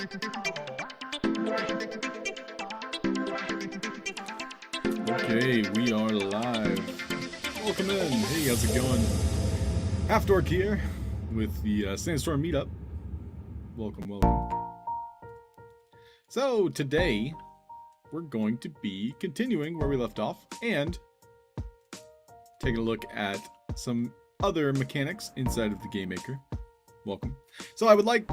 Okay, we are live. Welcome in. Hey, how's it going? Half Dork here with the Sandstorm Meetup. Welcome, welcome. So today we're going to be continuing where we left off and taking a look at some other mechanics inside of the Game Maker. Welcome. So I would like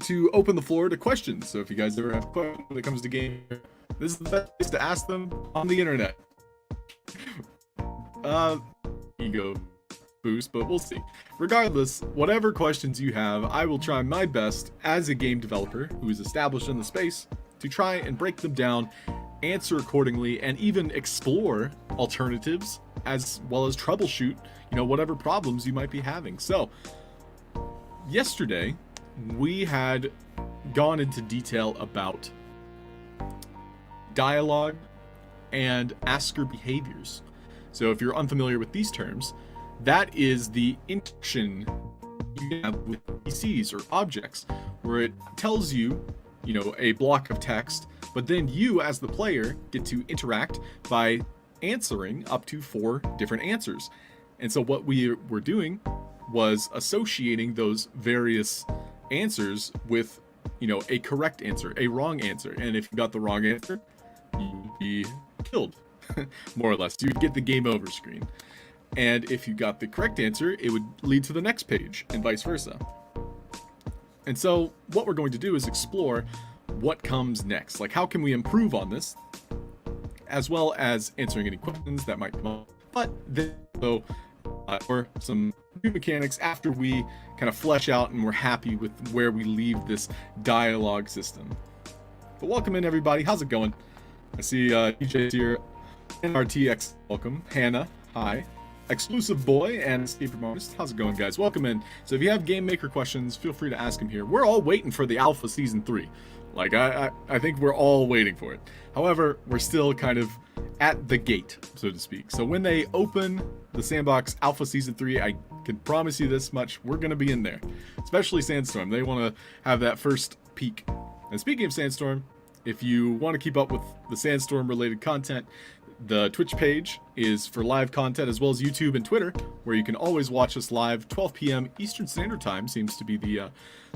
to open the floor to questions. So if you guys ever have questions when it comes to Game Maker, this is the best place to ask them on the internet. Ego boost, but we'll see. Regardless, whatever questions you have, I will try my best as a game developer who is established in the space to try and break them down, answer accordingly, and even explore alternatives as well as troubleshoot, whatever problems you might be having. So, yesterday, we had gone into detail about dialogue and asker behaviors. So if you're unfamiliar with these terms, that is the interaction you have with PCs or objects, where it tells you, a block of text, but then you as the player get to interact by answering up to 4 different answers. And so what we were doing was associating those various answers with, a correct answer, a wrong answer. And if you got the wrong answer, you'd be killed, more or less. You'd get the game over screen. And if you got the correct answer, it would lead to the next page, and vice versa. And so what we're going to do is explore what comes next. Like, how can we improve on this, as well as answering any questions that might come up. But then, or some new mechanics after we kind of flesh out and we're happy with where we leave this dialogue system. But welcome in, everybody. How's it going? I see DJ's here. NRTX, welcome. Hannah, hi. Exclusive Boy and Escape from Artist. How's it going, guys? Welcome in. So if you have Game Maker questions, feel free to ask them here. We're all waiting for the Alpha Season 3. Like, I think we're all waiting for it. However, we're still kind of at the gate, so to speak. So when they open the Sandbox Alpha Season 3, I can promise you this much, we're going to be in there. Especially Sandstorm. They want to have that first peek. And speaking of Sandstorm, if you want to keep up with the Sandstorm related content, the Twitch page is for live content, as well as YouTube and Twitter, where you can always watch us live. 12 p.m. Eastern Standard Time seems to be the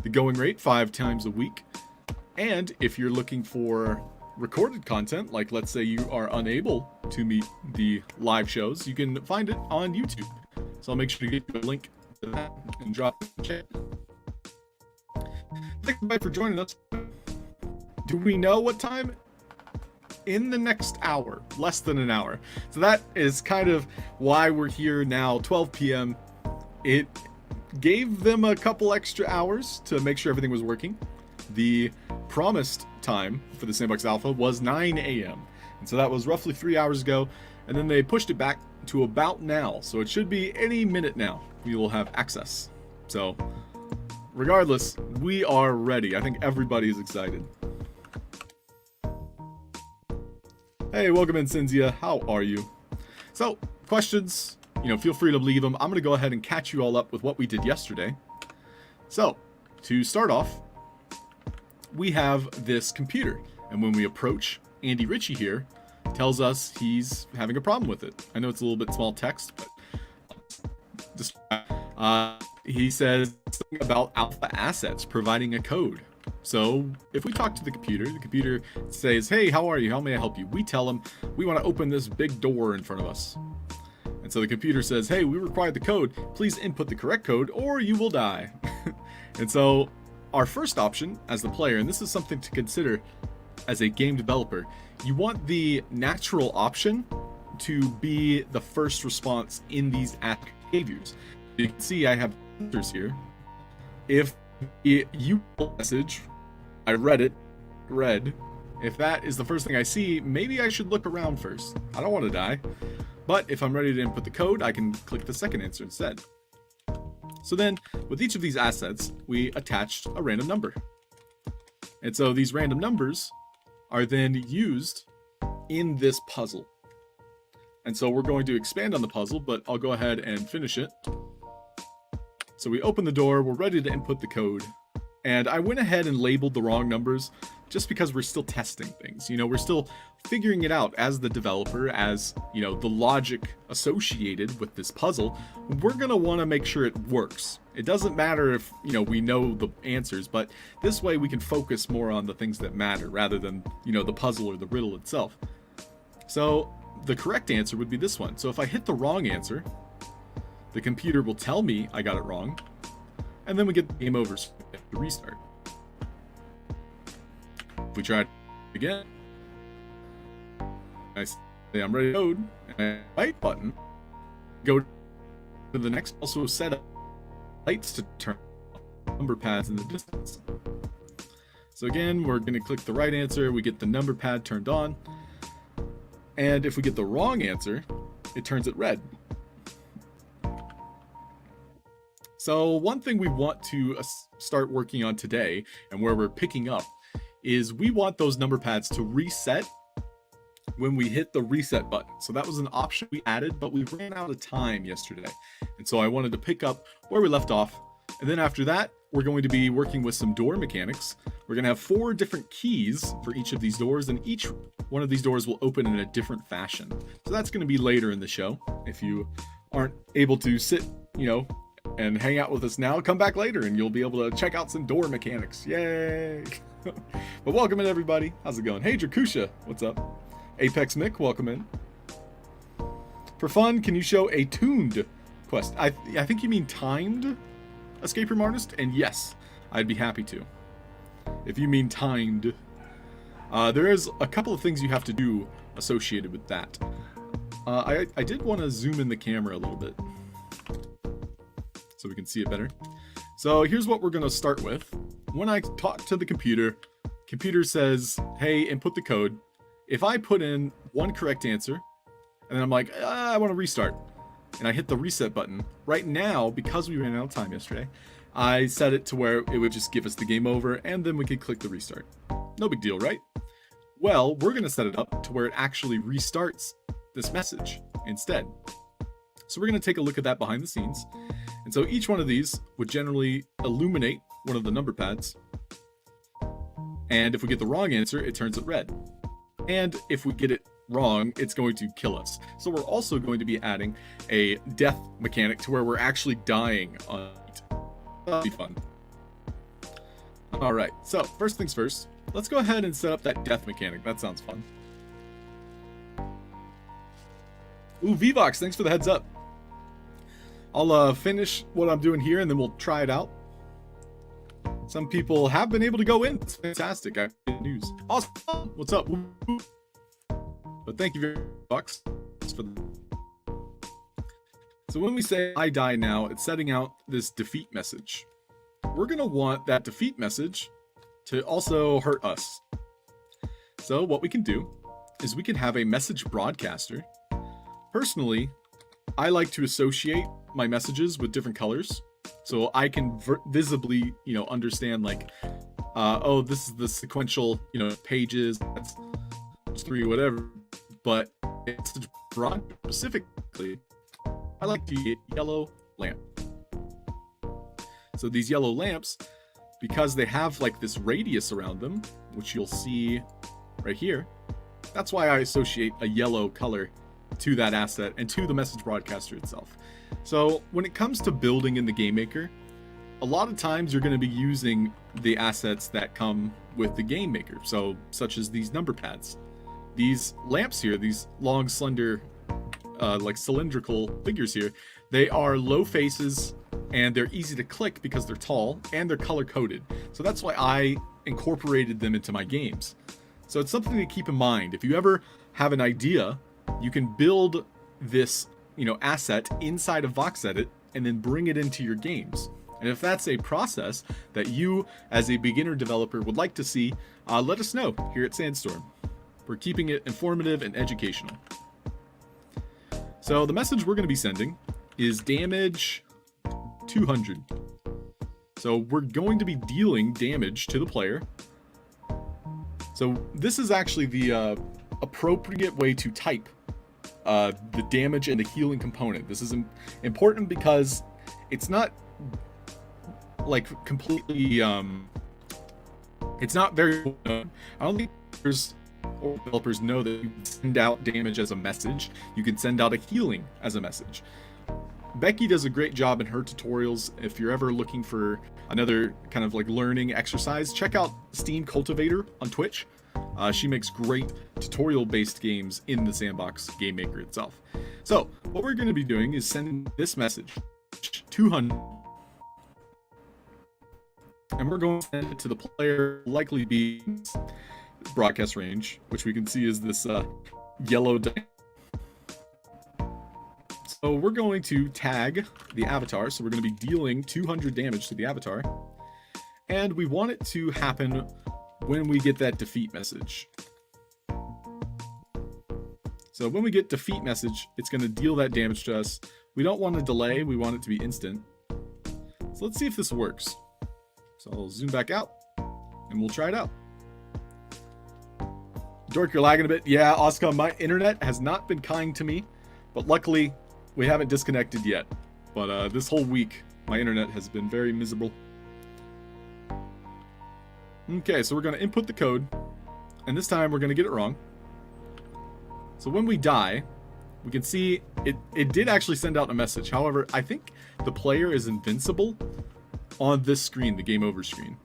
going rate, 5 times a week. And if you're looking for recorded content, like let's say you are unable to meet the live shows, you can find it on YouTube. So I'll make sure to get you a link to that and drop it in the chat. Thanks everybody for joining us. Do we know what time? In the next hour, less than an hour. So that is kind of why we're here now, 12 p.m. It gave them a couple extra hours to make sure everything was working. The promised time for the Sandbox Alpha was 9 a.m. And so that was roughly 3 hours ago. And then they pushed it back to about now. So it should be any minute now we will have access. So regardless, we are ready. I think everybody is excited. Hey, welcome in, Cynthia. How are you? So, questions, feel free to leave them. I'm going to go ahead and catch you all up with what we did yesterday. So, to start off, we have this computer. And when we approach Andy Ritchie here, tells us he's having a problem with it. I know it's a little bit small text, but he says something about alpha assets providing a code. So if we talk to the computer says, hey, how are you? How may I help you? We tell him we want to open this big door in front of us. And so the computer says, hey, we require the code. Please input the correct code or you will die. And so our first option as the player, and this is something to consider as a game developer, you want the natural option to be the first response in these behaviors. You can see I have filters here. If you message, I read, if that is the first thing I see, maybe I should look around first. I don't want to die. But if I'm ready to input the code, I can click the second answer instead. So then, with each of these assets, we attached a random number. And so these random numbers are then used in this puzzle. And so we're going to expand on the puzzle, but I'll go ahead and finish it. So we open the door, we're ready to input the code. And I went ahead and labeled the wrong numbers just because we're still testing things. We're still figuring it out as the developer, as, the logic associated with this puzzle. We're going to want to make sure it works. It doesn't matter if, we know the answers, but this way we can focus more on the things that matter rather than, the puzzle or the riddle itself. So the correct answer would be this one. So if I hit the wrong answer, the computer will tell me I got it wrong, and then we get the game over, so we have to restart. If we try it again, I say I'm ready to code, and I right button, go to the next, also set up lights to turn number pads in the distance. So again, we're going to click the right answer, we get the number pad turned on, and if we get the wrong answer, it turns it red. So one thing we want to start working on today, and where we're picking up, is we want those number pads to reset when we hit the reset button. So that was an option we added, but we ran out of time yesterday. And so I wanted to pick up where we left off. And then after that, we're going to be working with some door mechanics. We're going to have 4 different keys for each of these doors, and each one of these doors will open in a different fashion. So that's going to be later in the show. If you aren't able to sit, and hang out with us now, come back later and you'll be able to check out some door mechanics. Yay! But welcome in, everybody. How's it going? Hey, Drakusha, what's up? Apex Mick, welcome in. For fun, can you show a tuned quest? I think you mean timed escape room artist, and yes, I'd be happy to. If you mean timed, there is a couple of things you have to do associated with that. I did want to zoom in the camera a little bit so we can see it better. So here's what we're going to start with. When I talk to the computer says, hey, input the code. If I put in one correct answer, and then I'm like, I want to restart, and I hit the reset button, right now, because we ran out of time yesterday, I set it to where it would just give us the game over, and then we could click the restart. No big deal, right? Well, we're going to set it up to where it actually restarts this message instead. So we're going to take a look at that behind the scenes. And so each one of these would generally illuminate one of the number pads. And if we get the wrong answer, it turns it red. And if we get it wrong, it's going to kill us. So we're also going to be adding a death mechanic to where we're actually dying on it. That'll be fun. All right, so first things first, let's go ahead and set up that death mechanic. That sounds fun. Ooh, Vivox, thanks for the heads up. I'll finish what I'm doing here and then we'll try it out. Some people have been able to go in. It's fantastic. I have good news. Awesome. What's up? But thank you very much for the... So when we say I die now, it's setting out this defeat message. We're going to want that defeat message to also hurt us. So what we can do is we can have a message broadcaster. Personally, I like to associate my messages with different colors, so I can visibly, understand like, oh, this is the sequential, pages, that's 3, whatever. But it's broad specifically, I like the yellow lamp. So these yellow lamps, because they have like this radius around them, which you'll see right here, that's why I associate a yellow color to that asset and to the message broadcaster itself. So when it comes to building in the game maker, a lot of times you're going to be using the assets that come with the game maker, so such as these number pads, these lamps here, these long slender like cylindrical figures here. They are low faces and they're easy to click because they're tall and they're color coded, so that's why I incorporated them into my games. So it's something to keep in mind. If you ever have an idea, you can build this, asset inside of VoxEdit and then bring it into your games. And if that's a process that you, as a beginner developer, would like to see, let us know here at Sandstorm. We're keeping it informative and educational. So the message we're going to be sending is damage 200. So we're going to be dealing damage to the player. So this is actually the appropriate way to type the damage and the healing component. This is important because it's not not like completely it's not very well known. I don't think developers know that you can send out damage as a message. You can send out a healing as a message. Becky does a great job in her tutorials. If you're ever looking for another kind of like learning exercise, check out Steam Cultivator on Twitch. She makes great tutorial-based games in the Sandbox game maker itself. So what we're going to be doing is sending this message, 200, and we're going to send it to the player, likely be broadcast range, which we can see is this yellow diamond. So we're going to tag the avatar, so we're going to be dealing 200 damage to the avatar, and we want it to happen when we get that defeat message. So when we get defeat message, it's going to deal that damage to us. We don't want a delay, we want it to be instant. So let's see if this works. So I'll zoom back out, and we'll try it out. Dork, you're lagging a bit. Yeah, Oscar, my internet has not been kind to me, but luckily we haven't disconnected yet. But this whole week, my internet has been very miserable. Okay, so we're going to input the code, and this time we're going to get it wrong. So when we die, we can see it did actually send out a message. However, I think the player is invincible on this screen, the game over screen.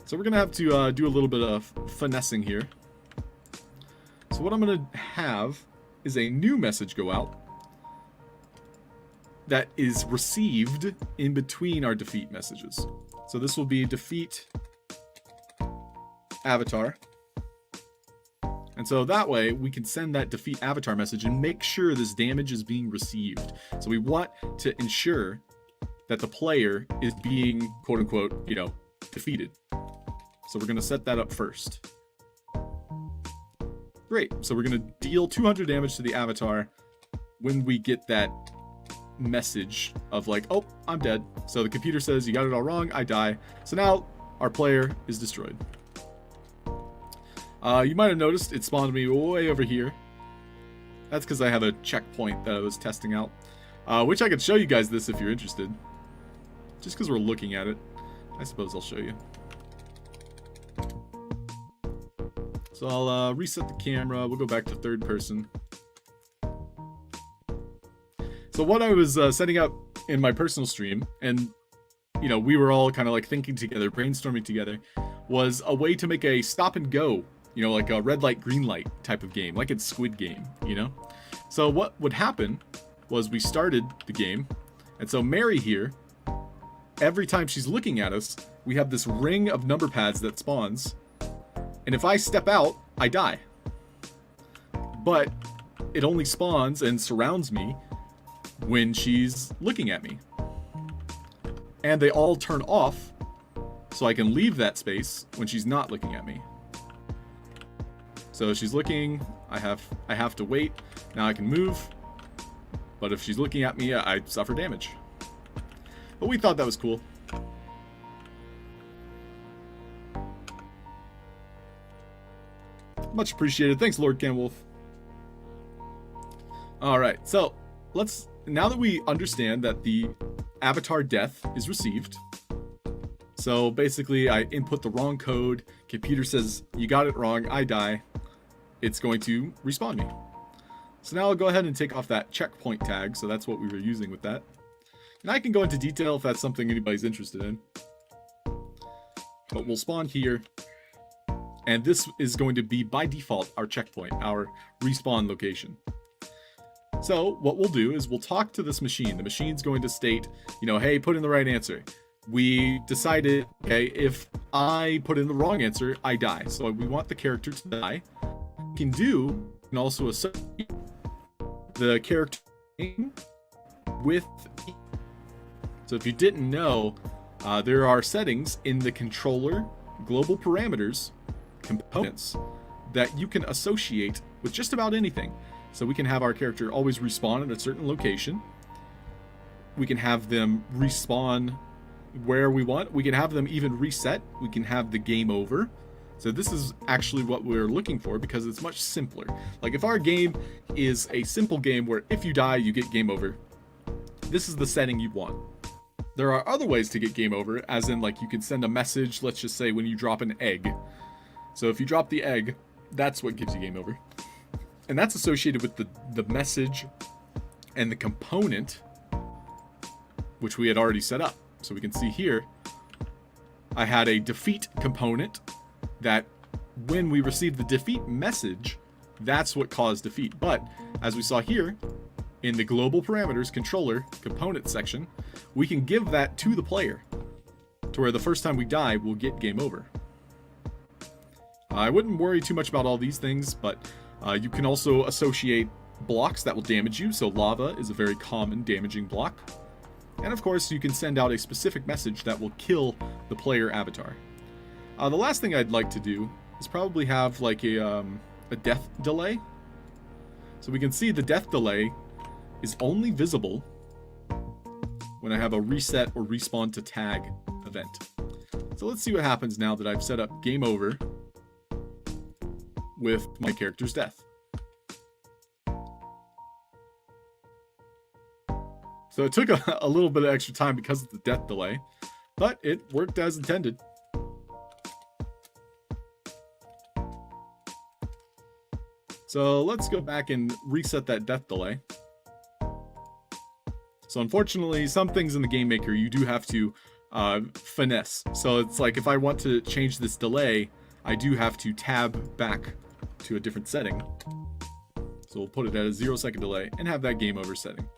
So we're going to have to do a little bit of finessing here. So what I'm going to have is a new message go out that is received in between our defeat messages. So this will be defeat avatar. And so that way we can send that defeat avatar message and make sure this damage is being received. So we want to ensure that the player is being, quote unquote, you know, defeated. So we're going to set that up first. Great. So we're going to deal 200 damage to the avatar when we get that message of like, oh, I'm dead. So the computer says, you got it all wrong, I die. So now our player is destroyed. You might have noticed it spawned me way over here. That's because I have a checkpoint that I was testing out. Which I could show you guys this if you're interested. Just because we're looking at it. I suppose I'll show you. So I'll reset the camera. We'll go back to third person. So what I was setting up in my personal stream, and you know, we were all kind of like thinking together, brainstorming together, was a way to make a stop and go, you know, like a red light, green light type of game, like it's Squid Game, you know? So what would happen was we started the game, and so Mary here, every time she's looking at us, we have this ring of number pads that spawns, and if I step out, I die. But it only spawns and surrounds me when she's looking at me. And they all turn off, so I can leave that space when she's not looking at me. So she's looking, I have to wait, now I can move, but if she's looking at me, I suffer damage. But we thought that was cool. Much appreciated. Thanks, Lord Canwolf. Alright, so now that we understand that the avatar death is received, so basically I input the wrong code, computer says you got it wrong, I die, it's going to respawn me. So now I'll go ahead and take off that checkpoint tag, so that's what we were using with that. And I can go into detail if that's something anybody's interested in. But we'll spawn here, and this is going to be by default our checkpoint, our respawn location. So what we'll do is we'll talk to this machine. The machine's going to state, you know, hey, put in the right answer. We decided, okay, if I put in the wrong answer, I die. So we want the character to die. We can do, and also associate the character name with. So if you didn't know, there are settings in the controller, global parameters, components that you can associate with just about anything. So we can have our character always respawn at a certain location. We can have them respawn where we want. We can have them even reset. We can have the game over. So this is actually what we're looking for because it's much simpler. Like if our game is a simple game where if you die, you get game over, this is the setting you want. There are other ways to get game over, as in like you can send a message, let's just say when you drop an egg. So if you drop the egg, that's what gives you game over. And that's associated with the message and the component, which we had already set up. So we can see here, I had a defeat component that when we received the defeat message, that's what caused defeat. But as we saw here, in the global parameters controller component section, we can give that to the player to where the first time we die, we'll get game over. I wouldn't worry too much about all these things, but you can also associate blocks that will damage you. So lava is a very common damaging block. And of course, you can send out a specific message that will kill the player avatar. The last thing I'd like to do is probably have like a death delay. So we can see the death delay is only visible when I have a reset or respawn to tag event. So let's see what happens now that I've set up game over with my character's death. So it took a little bit of extra time because of the death delay, but it worked as intended. So let's go back and reset that death delay. So unfortunately, some things in the Game Maker you do have to finesse. So it's like if I want to change this delay, I do have to tab back to a different setting. So we'll put it at a 0-second delay and have that game over setting.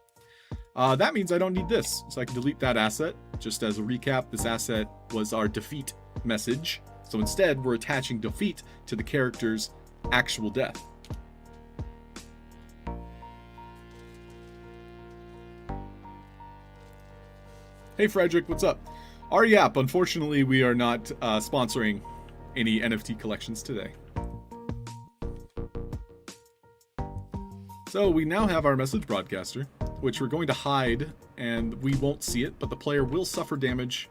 That means I don't need this. So I can delete that asset. Just as a recap, this asset was our defeat message. So instead, we're attaching defeat to the character's actual death. Hey Frederick, what's up? REAP, unfortunately we are not sponsoring any NFT collections today. So we now have our message broadcaster, which we're going to hide and we won't see it, but the player will suffer damage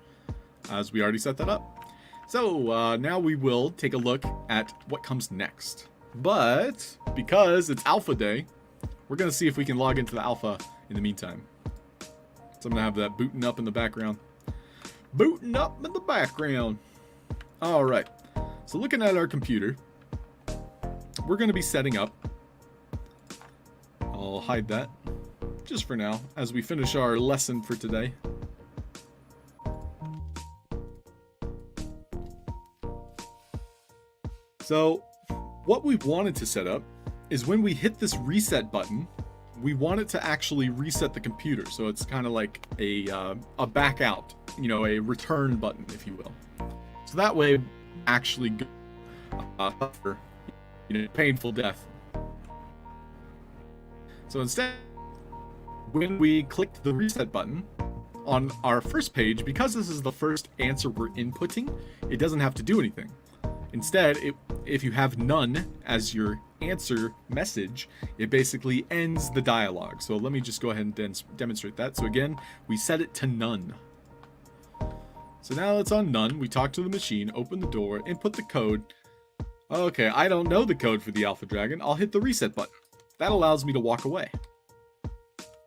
as we already set that up. So now we will take a look at what comes next. But because it's alpha day, we're going to see if we can log into the alpha in the meantime. So I'm going to have that booting up in the background. Booting up in the background. All right. So looking at our computer, we're going to be setting up. I'll hide that just for now as we finish our lesson for today. So what we wanted to set up is when we hit this reset button, we want it to actually reset the computer. So it's kind of like a back out, you know, a return button, if you will. So that way, actually go suffer, you know, painful death. So instead, when we clicked the reset button on our first page, because this is the first answer we're inputting, it doesn't have to do anything. Instead, if you have none as your answer message, it basically ends the dialogue. So let me just go ahead and demonstrate that. So again, we set it to none. So now it's on none. We talk to the machine, open the door, input the code. Okay, I don't know the code for the Alpha Dragon. I'll hit the reset button. That allows me to walk away.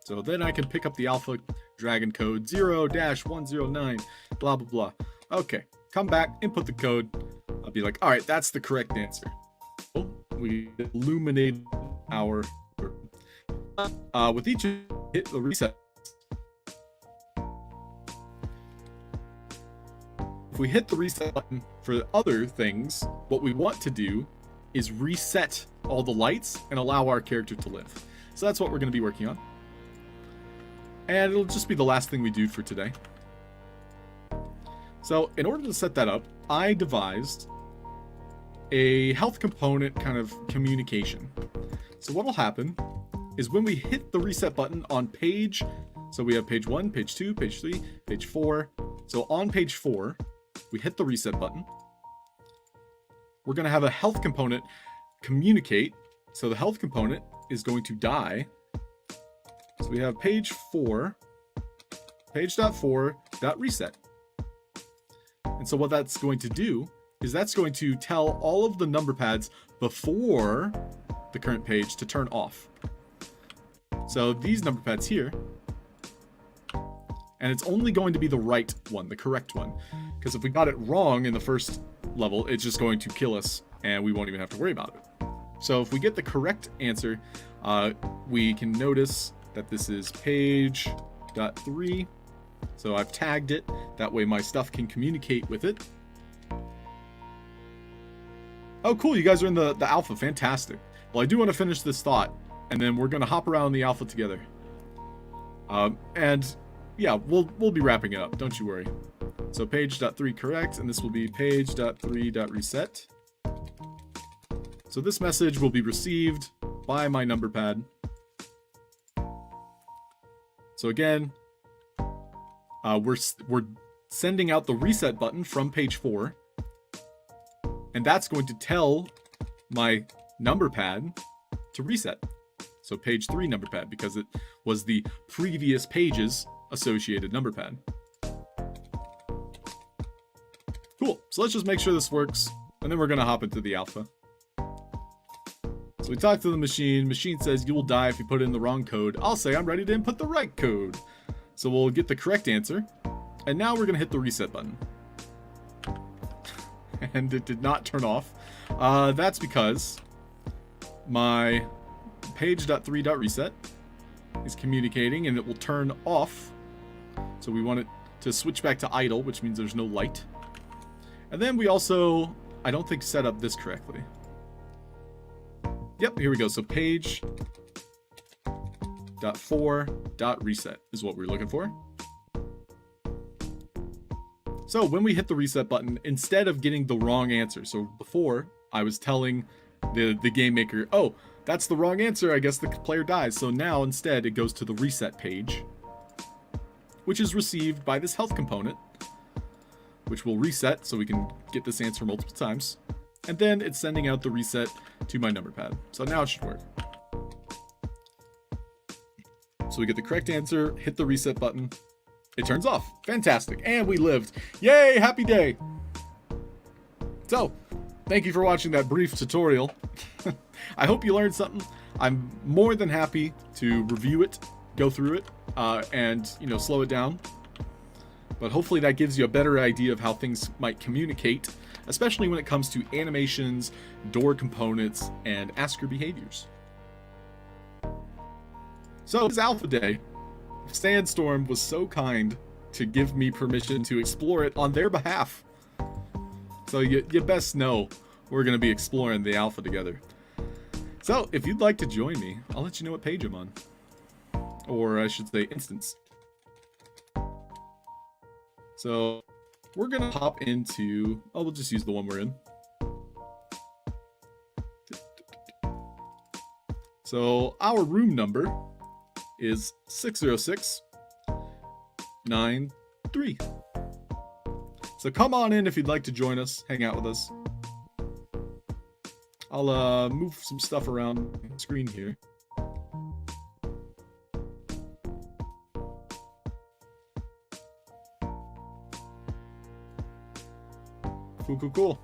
So then I can pick up the Alpha Dragon code 0-109, blah, blah, blah. Okay, come back, input the code. I'll be like, all right, that's the correct answer. We illuminate our... with each hit the reset. If we hit the reset button for other things, what we want to do is reset all the lights and allow our character to live. So that's what we're going to be working on. And it'll just be the last thing we do for today. So in order to set that up, I devised a health component kind of communication. So what will happen is when we hit the reset button on page, so we have page 1, page 2, page 3, page 4. So on page 4, we hit the reset button. We're going to have a health component communicate. So the health component is going to die. So we have page 4, page.4.reset. And so what that's going to do is that's going to tell all of the number pads before the current page to turn off. So these number pads here And it's only going to be the right one, the correct one. Because if we got it wrong in the first level, it's just going to kill us and we won't even have to worry about it. So if we get the correct answer, we can notice that this is page.3. So I've tagged it. That way my stuff can communicate with it. Oh, cool. You guys are in the alpha. Fantastic. Well, I do want to finish this thought, and then we're going to hop around the alpha together. And yeah, we'll be wrapping it up. Don't you worry. So page.3 correct, and this will be page.3.reset. So this message will be received by my number pad. So again, we're sending out the reset button from page 4. And that's going to tell my number pad to reset. So page 3 number pad, because it was the previous page's associated number pad. Cool. So let's just make sure this works, and then we're going to hop into the alpha. So we talk to the machine. Machine says you will die if you put in the wrong code. I'll say I'm ready to input the right code. So we'll get the correct answer. And now we're going to hit the reset button. And it did not turn off. That's because my page.3.reset is communicating and it will turn off. So we want it to switch back to idle, which means there's no light. And then we also, I don't think, set up this correctly. Yep, here we go. So page.4.reset is what we're looking for. So when we hit the reset button, instead of getting the wrong answer, so before I was telling the game maker, oh, that's the wrong answer, I guess the player dies. So now instead it goes to the reset page, which is received by this health component, which will reset so we can get this answer multiple times. And then it's sending out the reset to my number pad. So now it should work. So we get the correct answer, hit the reset button. It turns off. Fantastic. And we lived. Yay, happy day. So, thank you for watching that brief tutorial. I hope you learned something. I'm more than happy to review it, go through it, and, slow it down. But hopefully that gives you a better idea of how things might communicate, especially when it comes to animations, door components, and asker behaviors. So, it's Alpha Day. Sandstorm was so kind to give me permission to explore it on their behalf. So you best know we're going to be exploring the alpha together. So if you'd like to join me, I'll let you know what page I'm on. Or I should say instance. So we're going to hop into... Oh, we'll just use the one we're in. So our room number is 60693. So come on in if you'd like to join us, hang out with us. I'll move some stuff around the screen here. Cool.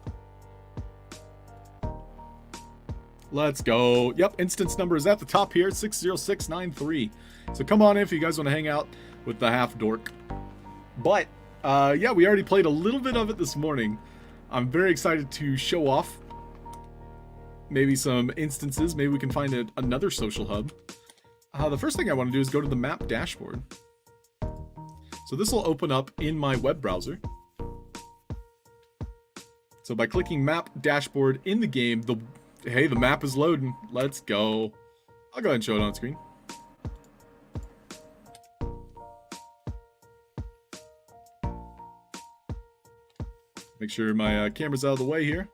Let's go. Yep, instance number is at the top here, 60693. So come on in if you guys want to hang out with the half dork. But, yeah, we already played a little bit of it this morning. I'm very excited to show off maybe some instances. Maybe we can find another social hub. The first thing I want to do is go to the map dashboard. So this will open up in my web browser. So by clicking map dashboard in the game, hey, the map is loading. Let's go. I'll go ahead and show it on screen. Make sure my camera's out of the way here.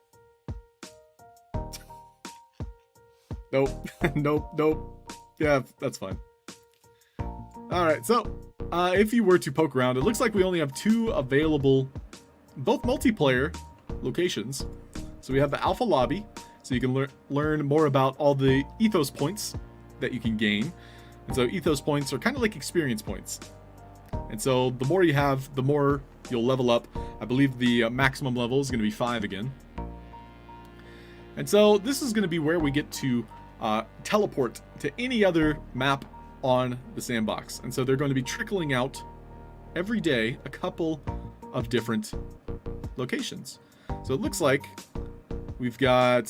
Nope. Nope. Yeah, that's fine. Alright, so if you were to poke around, it looks like we only have 2 available, both multiplayer locations. So we have the Alpha Lobby, so you can learn more about all the ethos points that you can gain. And so ethos points are kind of like experience points. And so the more you have, the more you'll level up. I believe the maximum level is going to be 5 again. And so this is going to be where we get to teleport to any other map on the sandbox. And so they're going to be trickling out every day a couple of different locations. So it looks like we've got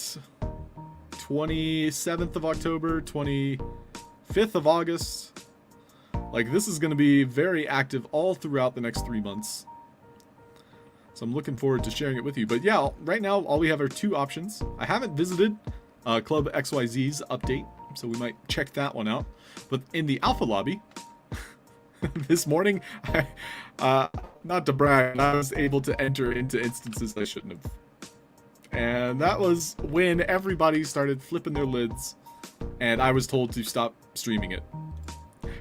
27th of October, 25th of August. Like, this is going to be very active all throughout the next 3 months. So I'm looking forward to sharing it with you. But yeah, right now all we have are 2 options. I haven't visited Club XYZ's update, so we might check that one out. But in the alpha lobby, this morning, not to brag, I was able to enter into instances I shouldn't have. And that was when everybody started flipping their lids, and I was told to stop streaming it.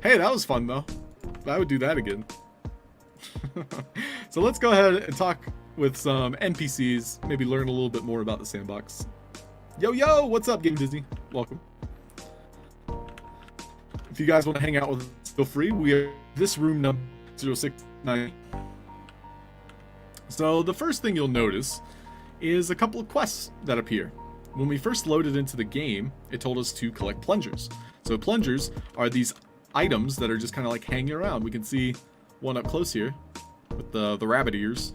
Hey, that was fun though. I would do that again. So let's go ahead and talk with some NPCs, maybe learn a little bit more about the sandbox. Yo, what's up, Game Disney? Welcome. If you guys want to hang out with us, feel free. We are this room number 069. So the first thing you'll notice is a couple of quests that appear. When we first loaded into the game, it told us to collect plungers. So plungers are these items that are just kind of like hanging around. We can see one up close here with the rabbit ears.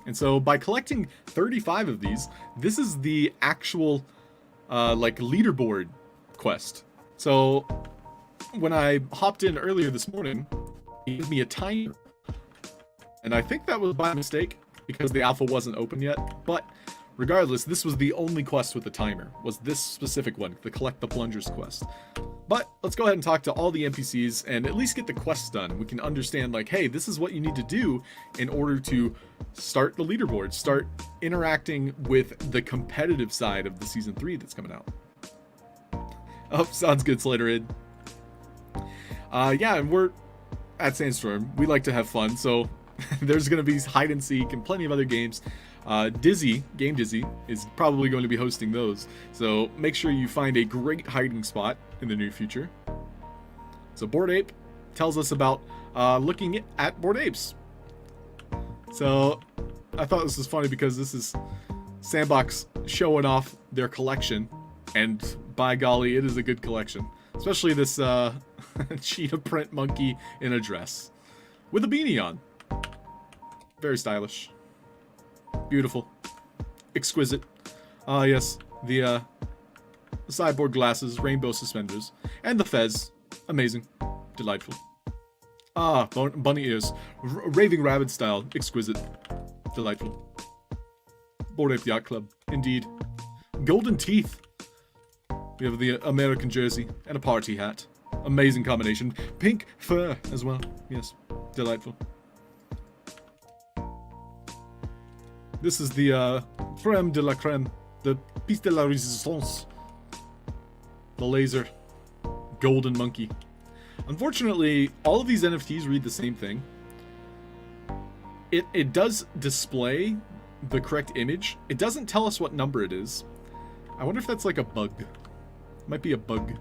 And so by collecting 35 of these, this is the actual like leaderboard quest. So when I hopped in earlier this morning, it gave me a timer. And I think that was by mistake because the alpha wasn't open yet. But regardless, this was the only quest with a timer, was this specific one, the Collect the Plungers quest. But let's go ahead and talk to all the NPCs and at least get the quests done. We can understand, like, hey, this is what you need to do in order to start the leaderboard, start interacting with the competitive side of the Season 3 that's coming out. Oh, sounds good, Slaterid. Yeah, and we're at Sandstorm. We like to have fun, so there's going to be hide and seek and plenty of other games. Game Dizzy is probably going to be hosting those, so make sure you find a great hiding spot in the near future. So Bored Ape tells us about looking at Bored Apes. So I thought this was funny because this is Sandbox showing off their collection, and by golly, it is a good collection. Especially this cheetah print monkey in a dress with a beanie on. Very stylish. Beautiful. Exquisite. Ah, yes. The sideboard glasses, rainbow suspenders, and the fez. Amazing. Delightful. Ah, bunny ears. Raving rabbit style. Exquisite. Delightful. Bored Ape Yacht Club. Indeed. Golden teeth. We have the American jersey and a party hat. Amazing combination. Pink fur as well. Yes. Delightful. This is the creme de la creme, the piece de la resistance, the laser golden monkey. Unfortunately, all of these NFTs read the same thing. It does display the correct image. It doesn't tell us what number it is. I wonder if that's like a bug. Might be a bug.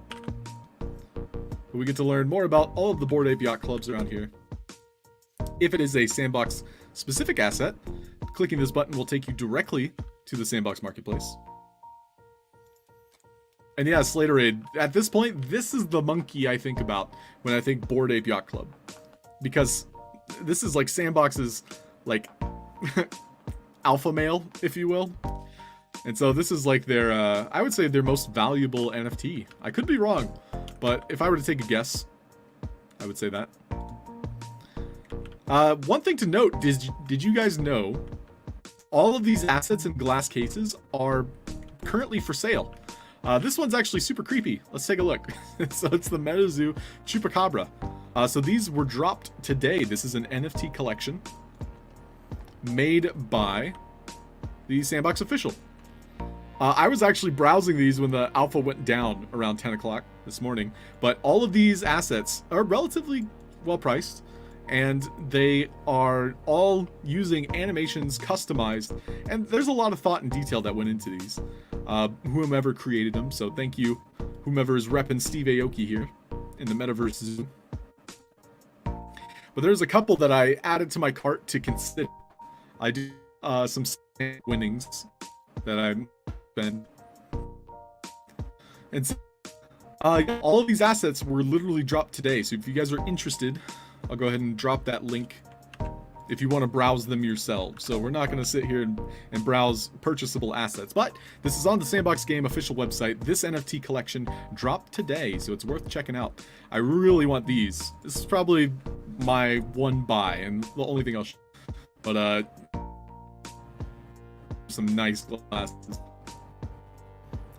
But we get to learn more about all of the Bored Ape Yacht Clubs around here. If it is a Sandbox specific asset, clicking this button will take you directly to the Sandbox Marketplace. And yeah, Slaterade, at this point, this is the monkey I think about when I think Bored Ape Yacht Club. Because this is like Sandbox's, like, alpha male, if you will. And so this is like their, I would say their most valuable NFT. I could be wrong, but if I were to take a guess, I would say that. One thing to note, did you guys know all of these assets in glass cases are currently for sale? This one's actually super creepy. Let's take a look. So it's the MetaZoo Chupacabra. So these were dropped today. This is an NFT collection made by the Sandbox official. I was actually browsing these when the alpha went down around 10 o'clock this morning, but all of these assets are relatively well priced, and they are all using animations customized, and there's a lot of thought and detail that went into these. Whomever created them, so thank you, whomever is repping Steve Aoki here in the Metaverse Zoo. But there's a couple that I added to my cart to consider. I do some winnings that I'm spend. And so, all of these assets were literally dropped today, so if you guys are interested, I'll go ahead and drop that link if you want to browse them yourselves. So we're not going to sit here and browse purchasable assets, but this is on the Sandbox game official website. This NFT collection dropped today, so it's worth checking out. I really want these. This is probably my one buy and the only thing I'll show. But some nice glasses,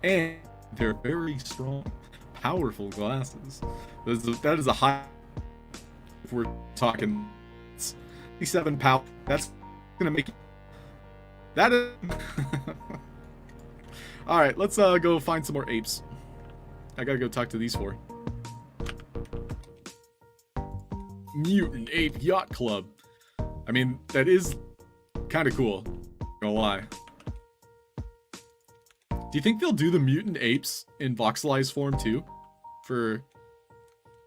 and they're very strong, powerful glasses. That is a high, if we're talking 57 power, that's gonna make that is all right. Let's go find some more apes. I gotta go talk to these four. Mutant Ape Yacht Club. I mean, that is kind of cool, not gonna lie. Do you think they'll do the mutant apes in voxelized form too, for,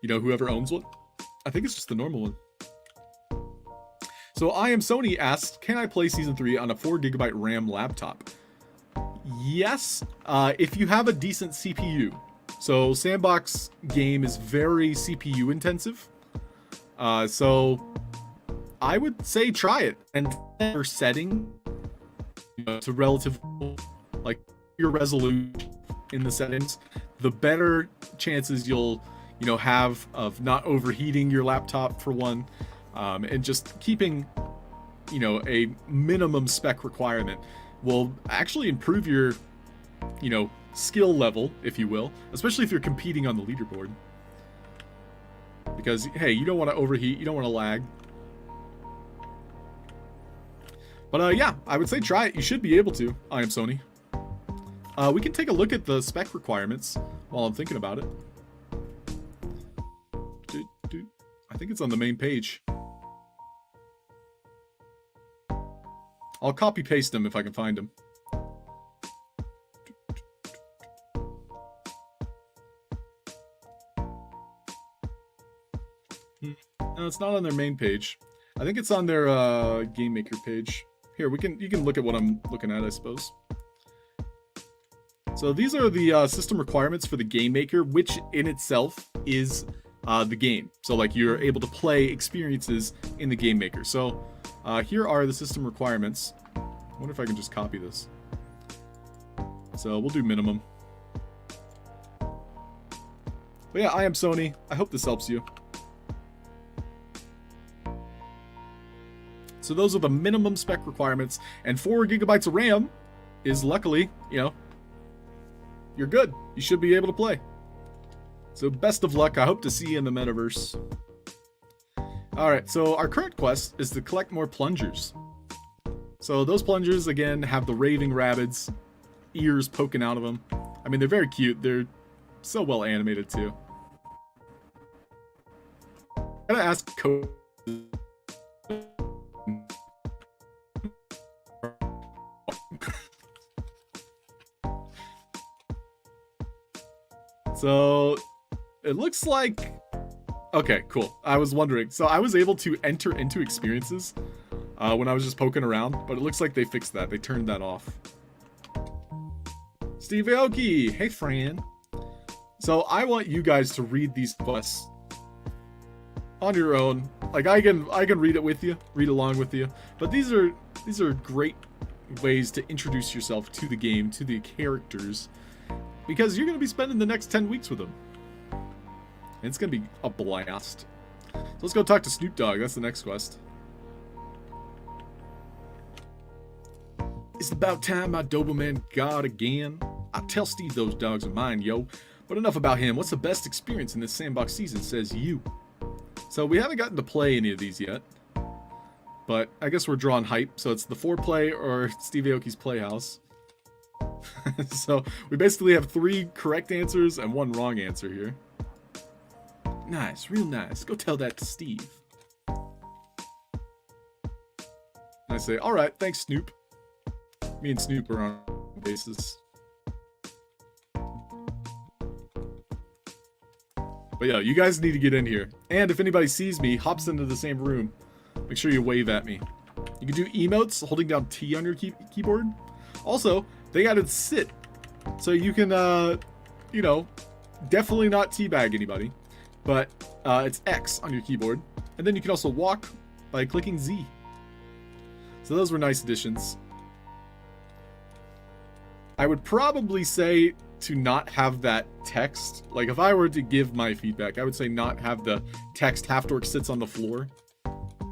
you know, whoever owns one? I think it's just the normal one. So I Am Sony asked, can I play Season 3 on a 4GB RAM laptop? Yes, if you have a decent CPU. So Sandbox game is very CPU intensive. So I would say try it. And for setting, you know, to relative, like your resolution in the settings, the better chances you'll, you know, have of not overheating your laptop for one. And just keeping, you know, a minimum spec requirement will actually improve your, you know, skill level, if you will, especially if you're competing on the leaderboard. Because, hey, you don't want to overheat, you don't want to lag. But yeah, I would say try it. You should be able to. I Am Sony. We can take a look at the spec requirements while I'm thinking about it. I think it's on the main page. I'll copy paste them if I can find them. No, it's not on their main page. I think it's on their Game Maker page. Here, you can look at what I'm looking at, I suppose. So these are the system requirements for the Game Maker, which in itself is the game. So like you're able to play experiences in the Game Maker. So here are the system requirements. I wonder if I can just copy this. So we'll do minimum. But yeah, I Am Sony. I hope this helps you. So those are the minimum spec requirements, and 4 gigabytes of RAM is luckily, you know, you're good. You should be able to play. So best of luck. I hope to see you in the metaverse. Alright, so our current quest is to collect more plungers. So those plungers, again, have the raving rabbits, ears poking out of them. I mean, they're very cute. They're so well animated, too. I'm gonna ask Code. So it looks like, okay, cool. I was wondering. So I was able to enter into experiences when I was just poking around, but it looks like they fixed that. They turned that off. Steve Aoki, hey Fran. So I want you guys to read these quests on your own. Like I can read it with you, read along with you. But these are great ways to introduce yourself to the game, to the characters, because you're going to be spending the next 10 weeks with them. And it's going to be a blast. So let's go talk to Snoop Dogg. That's the next quest. It's about time my Doberman got again. I tell Steve those dogs are mine, yo. But enough about him. What's the best experience in this Sandbox season, says you. So we haven't gotten to play any of these yet. But I guess we're drawing hype. So it's the 4-play or Steve Aoki's Playhouse. So we basically have 3 correct answers and 1 wrong answer here. Nice, real nice. Go tell that to Steve. I say, alright, thanks Snoop. Me and Snoop are on a basis. But yeah, you guys need to get in here. And if anybody sees me, hops into the same room, make sure you wave at me. You can do emotes holding down T on your keyboard. Also, they added sit. So you can, you know, definitely not teabag anybody. But it's X on your keyboard. And then you can also walk by clicking Z. So those were nice additions. I would probably say to not have that text. Like, if I were to give my feedback, I would say not have the text "Half-Dork sits on the floor."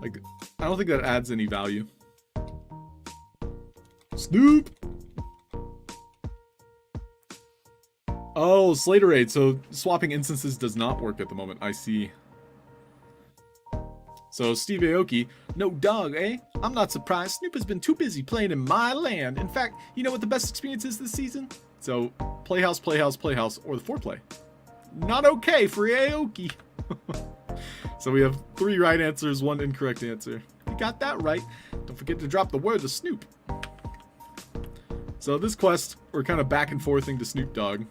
Like, I don't think that adds any value. Snoop! Oh, Slaterade. So swapping instances does not work at the moment. I see. So Steve Aoki, no dog, eh? I'm not surprised. Snoop has been too busy playing in my land. In fact, you know what the best experience is this season? So Playhouse, Playhouse, Playhouse, or the foreplay. Not okay for Aoki. So we have 3 right answers, 1 incorrect answer. You got that right. Don't forget to drop the word to Snoop. So this quest, we're kind of back and forthing to Snoop Dogg.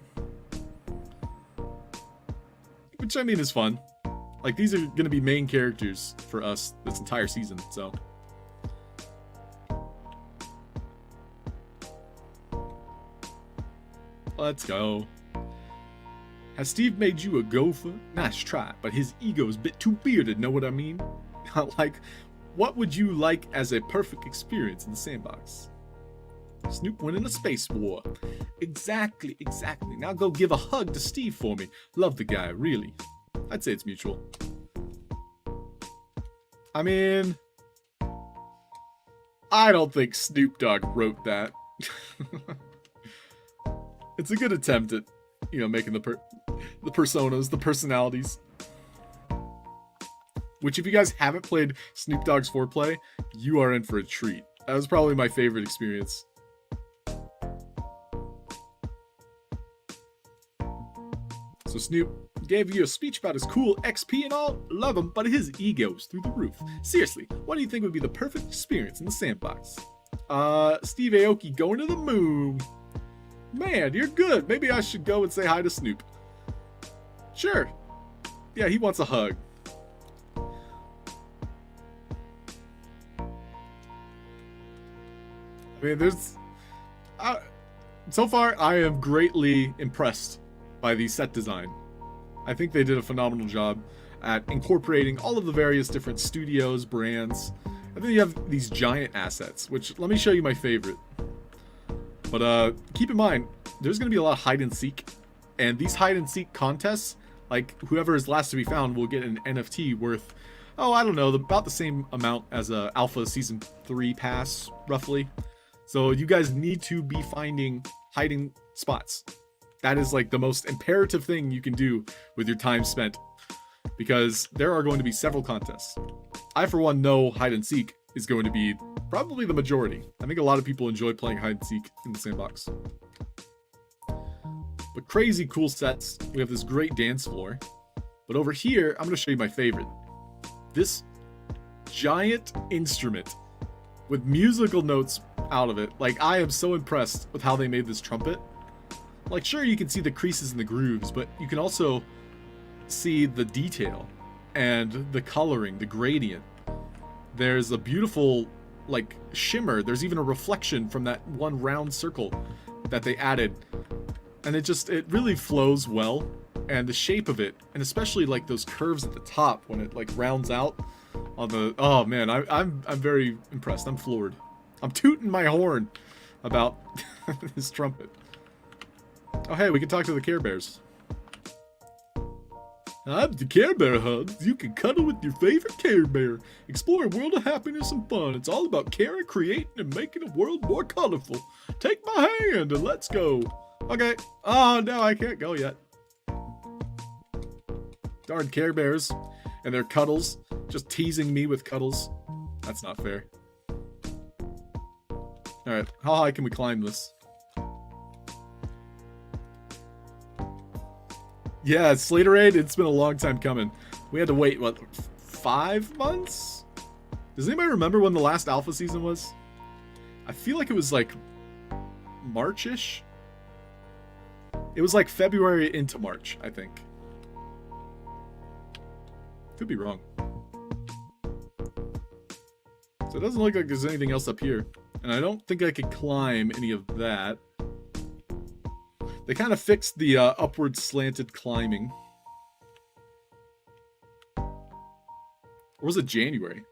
Which, I mean, is fun. Like, these are going to be main characters for us this entire season, so. Let's go. Has Steve made you a gopher? Nice try, but his ego's a bit too bearded, know what I mean? Like, what would you like as a perfect experience in the sandbox? Snoop winning a space war. Exactly, exactly. Now go give a hug to Steve for me. Love the guy, really. I'd say it's mutual. I mean, I don't think Snoop Dogg wrote that. It's a good attempt at, you know, making the personas, the personalities. Which, if you guys haven't played Snoop Dogg's foreplay, you are in for a treat. That was probably my favorite experience. So Snoop gave you a speech about his cool XP and all. Love him, but his ego's through the roof. Seriously, what do you think would be the perfect experience in the sandbox? Steve Aoki going to the moon. Man, you're good. Maybe I should go and say hi to Snoop. Sure. Yeah, he wants a hug. I mean, there's... so far, I am greatly impressed by the set design. I think they did a phenomenal job at incorporating all of the various different studios, brands. And then you have these giant assets, which, let me show you my favorite. But keep in mind, there's going to be a lot of hide and seek. And these hide and seek contests, like whoever is last to be found will get an NFT worth, oh, I don't know, about the same amount as a Alpha Season 3 pass, roughly. So you guys need to be finding hiding spots. That is like the most imperative thing you can do with your time spent, because there are going to be several contests. I, for one, know hide and seek is going to be probably the majority. I think a lot of people enjoy playing hide and seek in the sandbox. But crazy cool sets. We have this great dance floor. But over here, I'm going to show you my favorite. This giant instrument with musical notes out of it. Like, I am so impressed with how they made this trumpet. Like, sure, you can see the creases and the grooves, but you can also see the detail and the coloring, the gradient. There's a beautiful, like, shimmer. There's even a reflection from that one round circle that they added. And it really flows well. And the shape of it, and especially, like, those curves at the top when it, like, rounds out on the... Oh, man, I'm very impressed. I'm floored. I'm tooting my horn about this trumpet. Oh, hey, we can talk to the Care Bears. I'm the Care Bear Hugs. You can cuddle with your favorite Care Bear. Explore a world of happiness and fun. It's all about caring, creating, and making a world more colorful. Take my hand and let's go. Okay. Oh, no, I can't go yet. Darn Care Bears and their cuddles. Just teasing me with cuddles. That's not fair. Alright, how high can we climb this? Yeah, Slaterade, it's been a long time coming. We had to wait, what, 5 months? Does anybody remember when the last alpha season was? I feel like it was like March-ish? It was like February into March, I think. Could be wrong. So it doesn't look like there's anything else up here. And I don't think I could climb any of that. They kind of fixed the upward slanted climbing. We're was it January?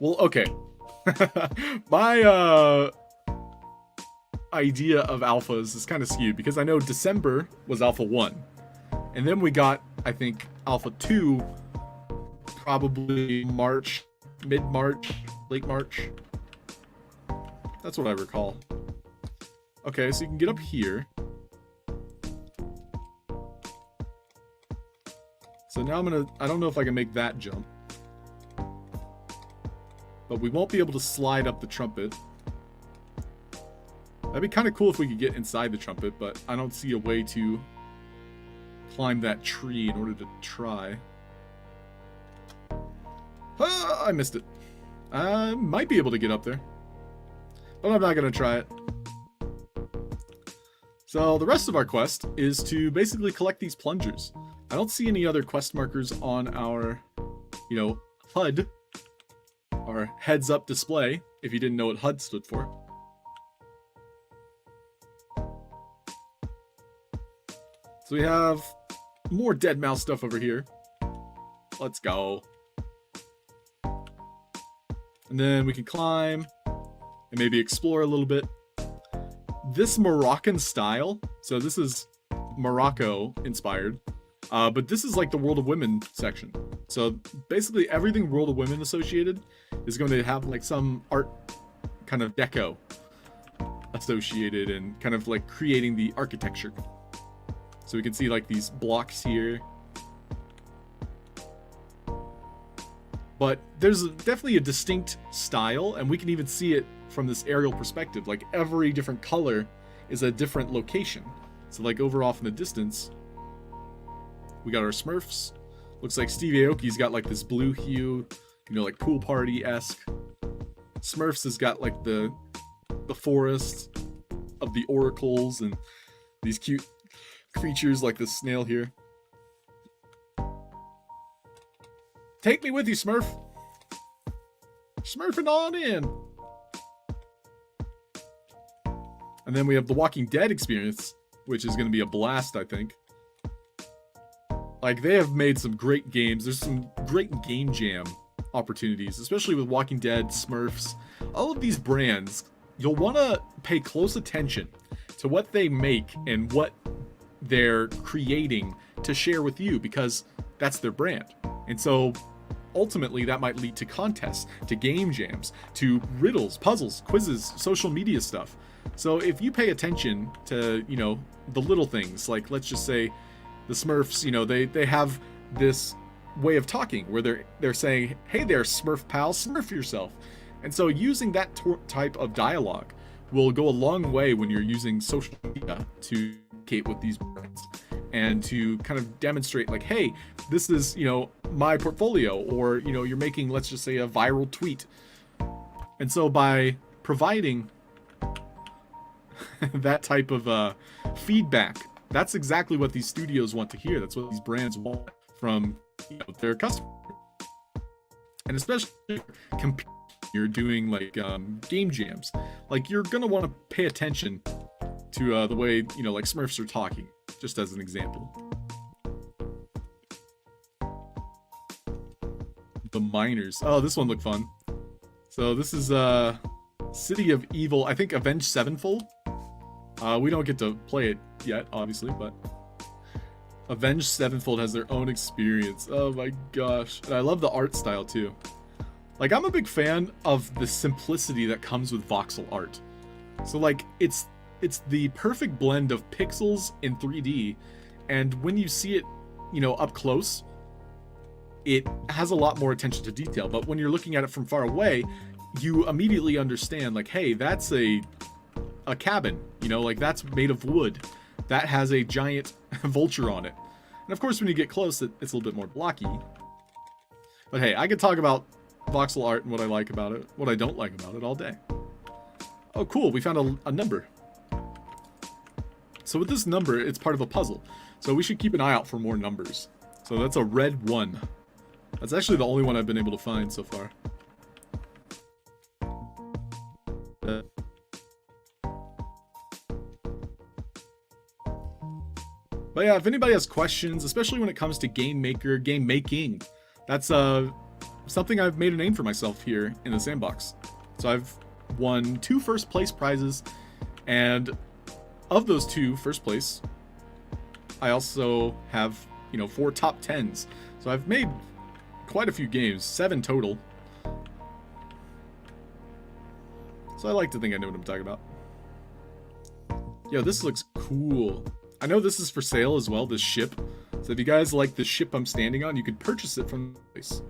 Well, okay. My idea of alphas is kind of skewed because I know December was alpha 1. And then we got, I think, alpha 2 probably March, mid-March, late March. That's what I recall. Okay, so you can get up here. So now I don't know if I can make that jump. But we won't be able to slide up the trumpet. That'd be kind of cool if we could get inside the trumpet, but I don't see a way to climb that tree in order to try. Ah, I missed it. I might be able to get up there, but I'm not going to try it. So the rest of our quest is to basically collect these plungers. I don't see any other quest markers on our, HUD, our heads up display, if you didn't know what HUD stood for. So we have more dead mouse stuff over here. Let's go. And then we can climb and maybe explore a little bit. This Moroccan style, so this is Morocco inspired, but this is like the World of Women section. So basically everything World of Women associated is going to have like some art kind of deco associated and kind of like creating the architecture. So we can see like these blocks here. But there's definitely a distinct style, and we can even see it from this aerial perspective. Like every different color is a different location. So like over off in the distance, we got our Smurfs. Looks like Steve Aoki's got like this blue hue, like pool party-esque. Smurfs has got like the forest of the oracles and these cute creatures like this snail here. Take me with you, Smurf. Smurfing on in. And then we have the Walking Dead experience, which is going to be a blast, I think. Like, they have made some great games. There's some great game jam opportunities, especially with Walking Dead, Smurfs. All of these brands, you'll want to pay close attention to what they make and what they're creating to share with you, because that's their brand. And so ultimately that might lead to contests, to game jams, to riddles, puzzles, quizzes, social media stuff. So if you pay attention to, the little things, like let's just say the Smurfs, they have this way of talking where they're saying, hey there, Smurf pal, Smurf yourself. And so using that type of dialogue will go a long way when you're using social media to communicate with these brands and to kind of demonstrate like, hey, this is, my portfolio, or, you're making, let's just say, a viral tweet. And so by providing that type of feedback, that's exactly what these studios want to hear. That's what these brands want from their customers. And especially you're doing like game jams, like you're gonna want to pay attention to the way like Smurfs are talking, just as an example. The miners. Oh, this one looked fun. So this is City of Evil, I think Avenged Sevenfold. We don't get to play it yet, obviously, but Avenged Sevenfold has their own experience. Oh my gosh. And I love the art style too. Like, I'm a big fan of the simplicity that comes with voxel art. So like, it's the perfect blend of pixels in 3D, and when you see it, up close, it has a lot more attention to detail. But when you're looking at it from far away, you immediately understand like, hey, that's a cabin, like that's made of wood. That has a giant vulture on it. And of course, when you get close, it's a little bit more blocky. But hey, I could talk about voxel art and what I like about it, what I don't like about it all day. Oh, cool. We found a number. So with this number, it's part of a puzzle. So we should keep an eye out for more numbers. So that's a red 1. That's actually the only one I've been able to find so far. But yeah, if anybody has questions, especially when it comes to game making, that's something I've made a name for myself here in the Sandbox. So I've won 2 first place prizes, and of those 2 first place, I also have, 4 top 10s. So I've made quite a few games, 7 total. So I like to think I know what I'm talking about. Yo, this looks cool. I know this is for sale as well, this ship. So if you guys like the ship I'm standing on, you can purchase it from the place.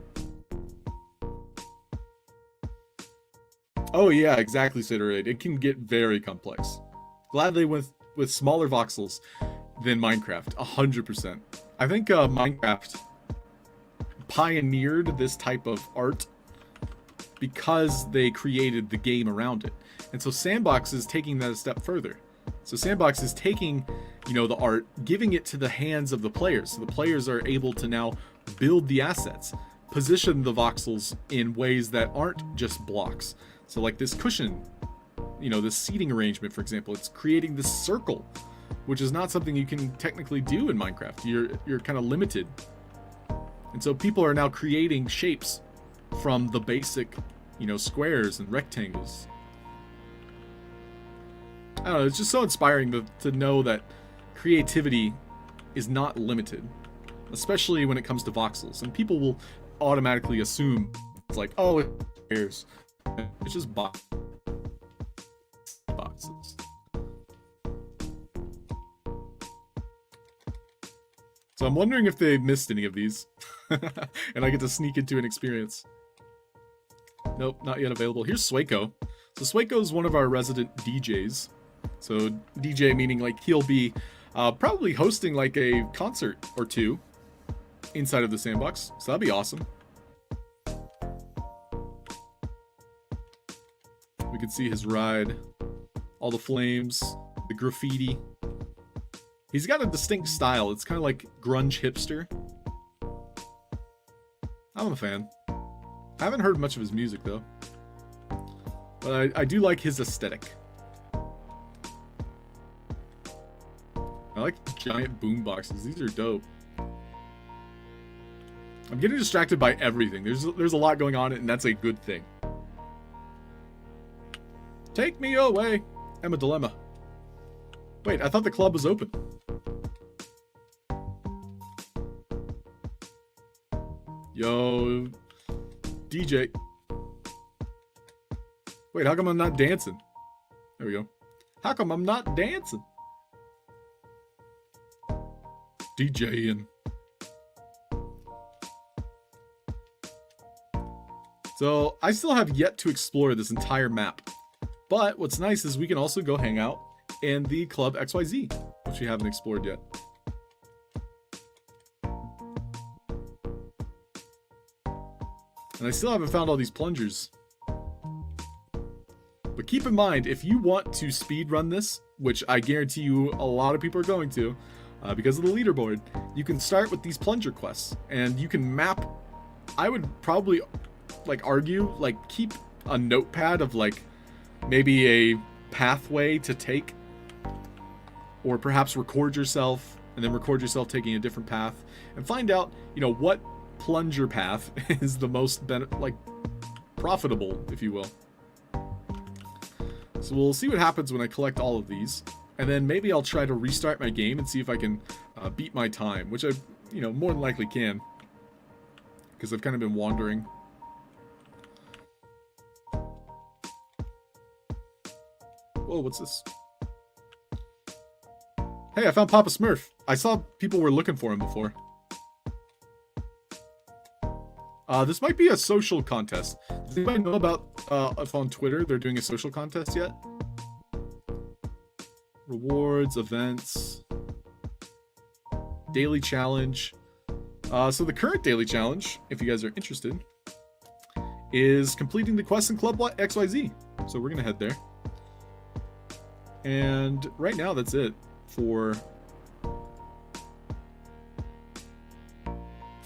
Oh yeah, exactly, Ciderade. It can get very complex. Gladly with smaller voxels than Minecraft, 100%. I think Minecraft pioneered this type of art because they created the game around it. And so Sandbox is taking that a step further. So Sandbox is taking, the art, giving it to the hands of the players. So the players are able to now build the assets, position the voxels in ways that aren't just blocks. So like this cushion, this seating arrangement, for example, it's creating this circle, which is not something you can technically do in Minecraft. You're kind of limited. And so people are now creating shapes from the basic, squares and rectangles. I don't know, it's just so inspiring to know that creativity is not limited, especially when it comes to voxels. And people will automatically assume it's like, oh, it's just boxes. So I'm wondering if they missed any of these, and I get to sneak into an experience. Nope, not yet available. Here's Swaco. So Swaco is one of our resident DJs. So DJ meaning like he'll be probably hosting like a concert or 2 inside of the Sandbox. So that'd be awesome. We can see his ride, all the flames, the graffiti. He's got a distinct style. It's kind of like grunge hipster. I'm a fan. I haven't heard much of his music though, but I do like his aesthetic. I like giant boom boxes. These are dope. I'm getting distracted by everything. There's a lot going on, and that's a good thing. Take me away. I'm a dilemma. Wait, I thought the club was open. Yo, DJ. Wait, how come I'm not dancing? There we go. How come I'm not dancing? DJing. So I still have yet to explore this entire map. But what's nice is we can also go hang out in the Club XYZ, which we haven't explored yet. And I still haven't found all these plungers. But keep in mind, if you want to speedrun this, which I guarantee you a lot of people are going to, because of the leaderboard, you can start with these plunger quests. And you can map, I would probably argue, keep a notepad of maybe a pathway to take. Or perhaps record yourself, and then record yourself taking a different path. And find out, what plunger path is the most profitable, if you will. So we'll see what happens when I collect all of these, and then maybe I'll try to restart my game and see if I can beat my time, which I more than likely can, because I've kind of been wandering. Whoa, what's this? Hey, I found Papa Smurf. I saw people were looking for him before. This might be a social contest. Does anybody know about if on Twitter they're doing a social contest yet? Rewards, events, daily challenge. So the current daily challenge, if you guys are interested, is completing the quest in Club XYZ. So we're gonna head there. And right now that's it for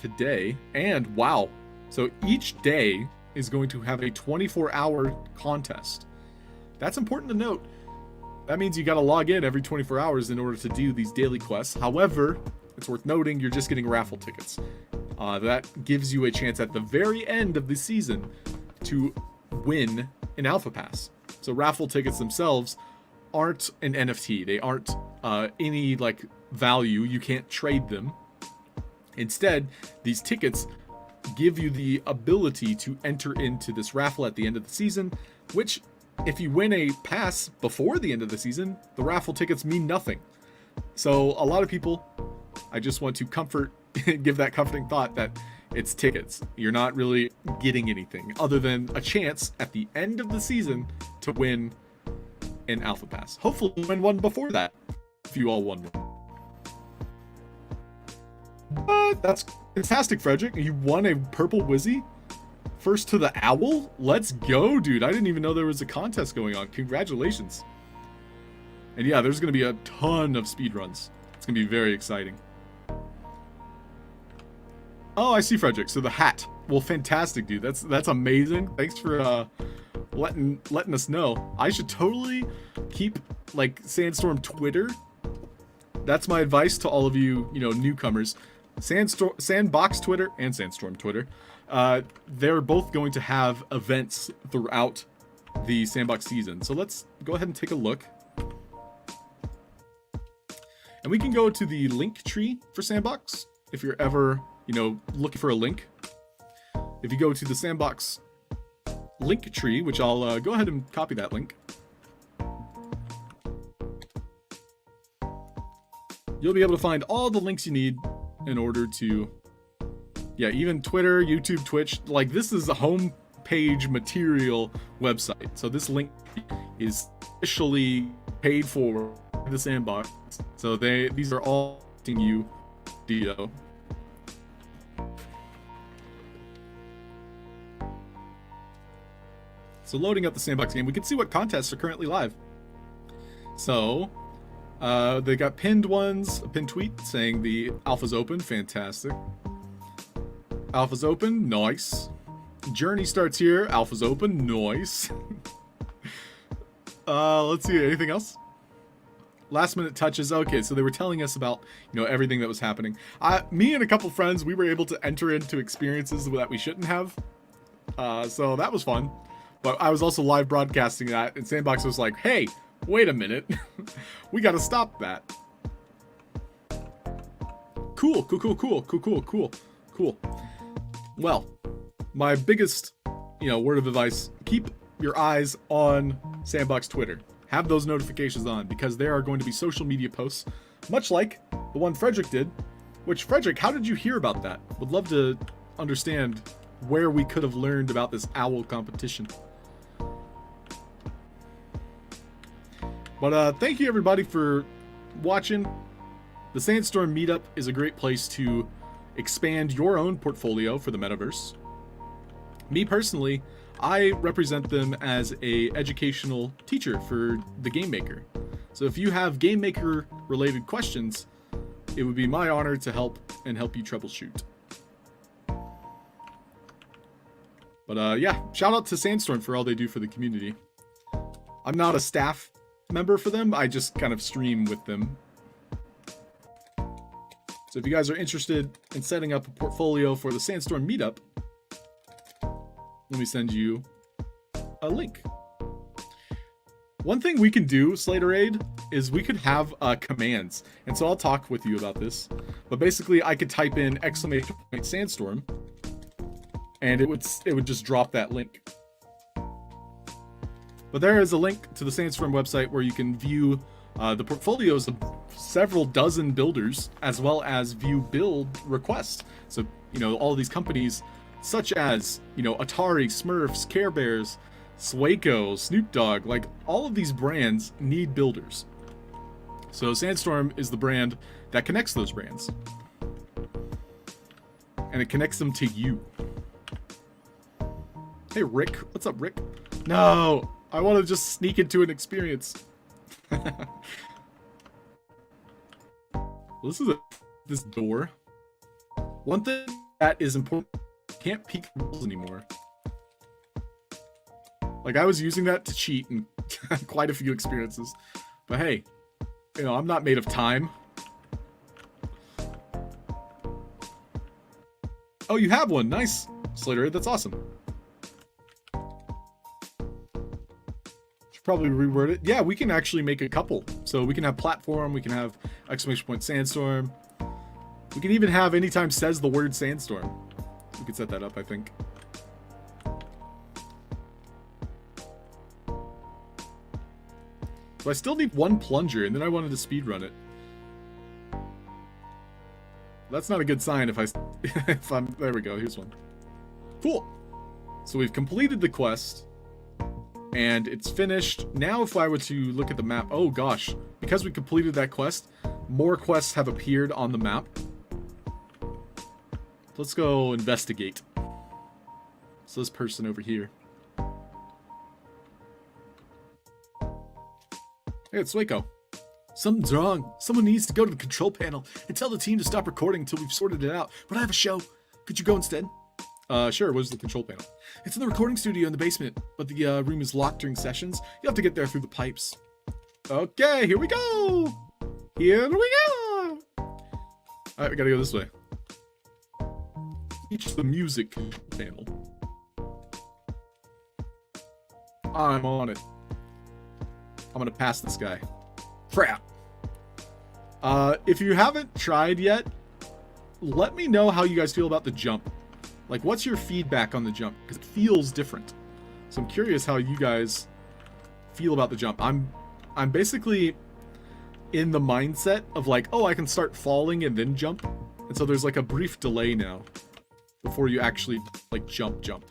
today. And wow. So each day is going to have a 24-hour contest. That's important to note. that means you got to log in every 24 hours in order to do these daily quests. However, it's worth noting you're just getting raffle tickets. That gives you a chance at the very end of the season to win an alpha pass. So raffle tickets themselves aren't an NFT. They aren't any like value. You can't trade them. Instead, these tickets give you the ability to enter into this raffle at the end of the season, which if you win a pass before the end of the season, the raffle tickets mean nothing. So a lot of people, I just want to give that comforting thought that it's tickets. You're not really getting anything other than a chance at the end of the season to win an alpha pass. Hopefully win one before that, if you all won one. That's fantastic, Frederick. You won a purple Wizzy. First to the owl? Let's go, dude. I didn't even know there was a contest going on. Congratulations. And yeah, there's going to be a ton of speedruns. It's going to be very exciting. Oh, I see, Frederick. So the hat. Well, fantastic, dude. That's amazing. Thanks for letting us know. I should totally keep like Sandstorm Twitter. That's my advice to all of you, newcomers. Sandbox Twitter and Sandstorm Twitter. They're both going to have events throughout the Sandbox season. So let's go ahead and take a look. And we can go to the link tree for Sandbox if you're ever, looking for a link. If you go to the Sandbox link tree, which I'll go ahead and copy that link. You'll be able to find all the links you need in order to, even Twitter, YouTube, Twitch. Like, this is a homepage material website. So this link is officially paid for by the Sandbox. So these are all you DO. So loading up the Sandbox game, we can see what contests are currently live. So they got pinned ones, a pinned tweet saying the alpha's open. Fantastic. Alpha's open. Nice. Journey starts here. Alpha's open. Nice. Let's see. Anything else? Last minute touches. Okay, so they were telling us about, everything that was happening. Me and a couple friends, we were able to enter into experiences that we shouldn't have. So that was fun. But I was also live broadcasting that, and Sandbox was like, hey, wait a minute. We gotta stop that. Cool. Well, my biggest, word of advice, keep your eyes on Sandbox Twitter. Have those notifications on, because there are going to be social media posts, much like the one Frederick did. Which, Frederick, how did you hear about that? Would love to understand where we could have learned about this owl competition. But thank you everybody for watching. The Sandstorm Meetup is a great place to expand your own portfolio for the metaverse. Me personally, I represent them as a educational teacher for the Game Maker. So if you have Game Maker related questions, it would be my honor to help you troubleshoot. But shout out to Sandstorm for all they do for the community. I'm not a staff member for them, I just kind of stream with them. So if you guys are interested in setting up a portfolio for the Sandstorm Meetup, let me send you a link. One thing we can do, Slaterade, is we could have commands. And so I'll talk with you about this. But basically, I could type in !sandstorm, and it would just drop that link. But there is a link to the Sandstorm website where you can view the portfolios of several dozen builders, as well as view build requests. So, all these companies, such as, Atari, Smurfs, Care Bears, Swaco, Snoop Dogg, like all of these brands need builders. So Sandstorm is the brand that connects those brands. And it connects them to you. Hey, Rick. What's up, Rick? No, I want to just sneak into an experience. This is this door. One thing that is important, can't peek walls anymore. Like, I was using that to cheat in quite a few experiences. But hey, you know, I'm not made of time. Oh, you have one. Nice, Slater. That's awesome. Should probably reword it. Yeah, we can actually make a couple. So we can have platform. We can have exclamation point sandstorm. We can even have anytime says the word sandstorm. We could set that up, I think. So I still need one plunger, and then I wanted to speedrun it. That's not a good sign if I'm... There we go, here's one. Cool. So we've completed the quest, and it's finished. Now if I were to look at the map... Oh gosh, because we completed that quest, more quests have appeared on the map. Let's go investigate. So this person over here. Hey, it's Waco. Something's wrong. Someone needs to go to the control panel and tell the team to stop recording until we've sorted it out. But I have a show. Could you go instead? Sure. Where's the control panel? It's in the recording studio in the basement, but the room is locked during sessions. You have to get there through the pipes. Okay, here we go. Here we go. All right, we gotta go this way. Reach the music panel. I'm on it. I'm gonna pass this guy. Crap. If you haven't tried yet, let me know how you guys feel about the jump. Like, what's your feedback on the jump? Because it feels different. So I'm curious how you guys feel about the jump. I'm basically in the mindset of like, oh, I can start falling and then jump. And so there's like a brief delay now before you actually like jump.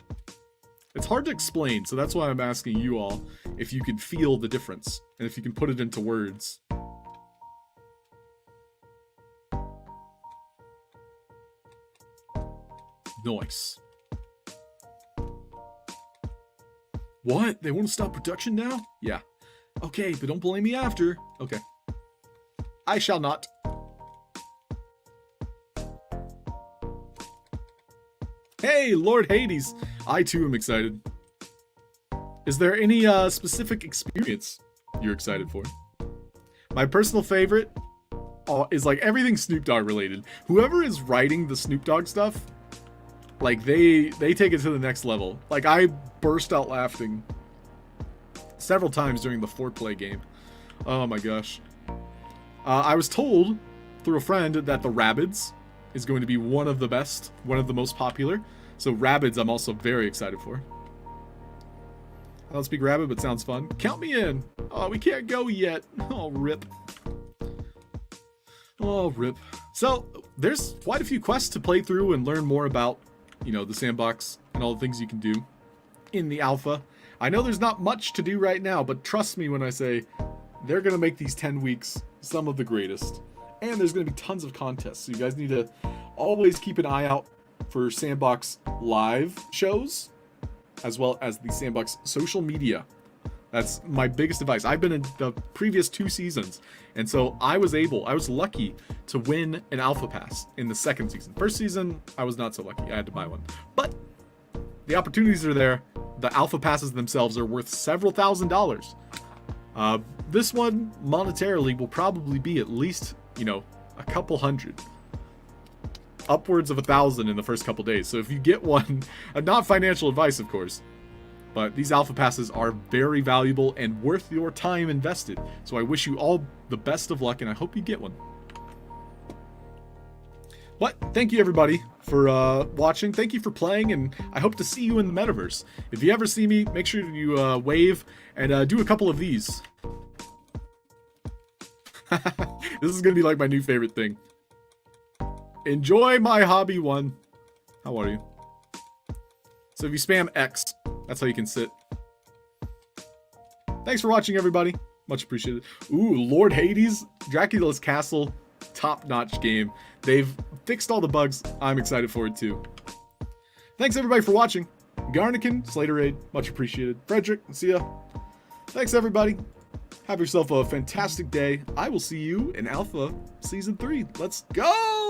It's hard to explain, so that's why I'm asking you all if you can feel the difference and if you can put it into words. Nice. What? They want to stop production now? Yeah. Okay, but don't blame me after. Okay. I shall not. Hey, Lord Hades. I too am excited. Is there any specific experience you're excited for? My personal favorite is like everything Snoop Dogg related. Whoever is writing the Snoop Dogg stuff, like they take it to the next level. Like I burst out laughing several times during the foreplay game. Oh my gosh. I was told through a friend that the Rabbids is going to be one of the best, one of the most popular. So Rabbids I'm also very excited for. I don't speak Rabbit, but sounds fun. Count me in. Oh, we can't go yet. Oh, rip. Oh, rip. So there's quite a few quests to play through and learn more about, you know, the sandbox and all the things you can do in the alpha. I know there's not much to do right now, but trust me when I say they're going to make these 10 weeks some of the greatest. And there's going to be tons of contests. So you guys need to always keep an eye out for Sandbox live shows, as well as the Sandbox social media. That's my biggest advice. I've been in the previous 2 seasons, and so I was lucky to win an alpha pass in the 2nd season. First season, I was not so lucky. I had to buy one. But the opportunities are there. The alpha passes themselves are worth several $1,000s. This one, monetarily, will probably be at least, you know, a couple hundred. Upwards of 1,000 in the first couple days. So if you get one, not financial advice, of course, but these alpha passes are very valuable and worth your time invested. So I wish you all the best of luck, and I hope you get one. But thank you everybody for watching. Thank you for playing, and I hope to see you in the Metaverse. If you ever see me, make sure you wave and do a couple of these. This is gonna be like my new favorite thing. Enjoy my hobby one. How are you? So if you spam X, that's how you can sit. Thanks for watching, everybody. Much appreciated. Ooh, Lord Hades, Dracula's Castle, top-notch game. They've fixed all the bugs. I'm excited for it too. Thanks everybody for watching. Garnican, Slaterade, much appreciated. Frederick, see ya. Thanks everybody. Have yourself a fantastic day. I will see you in Alpha Season 3. Let's go!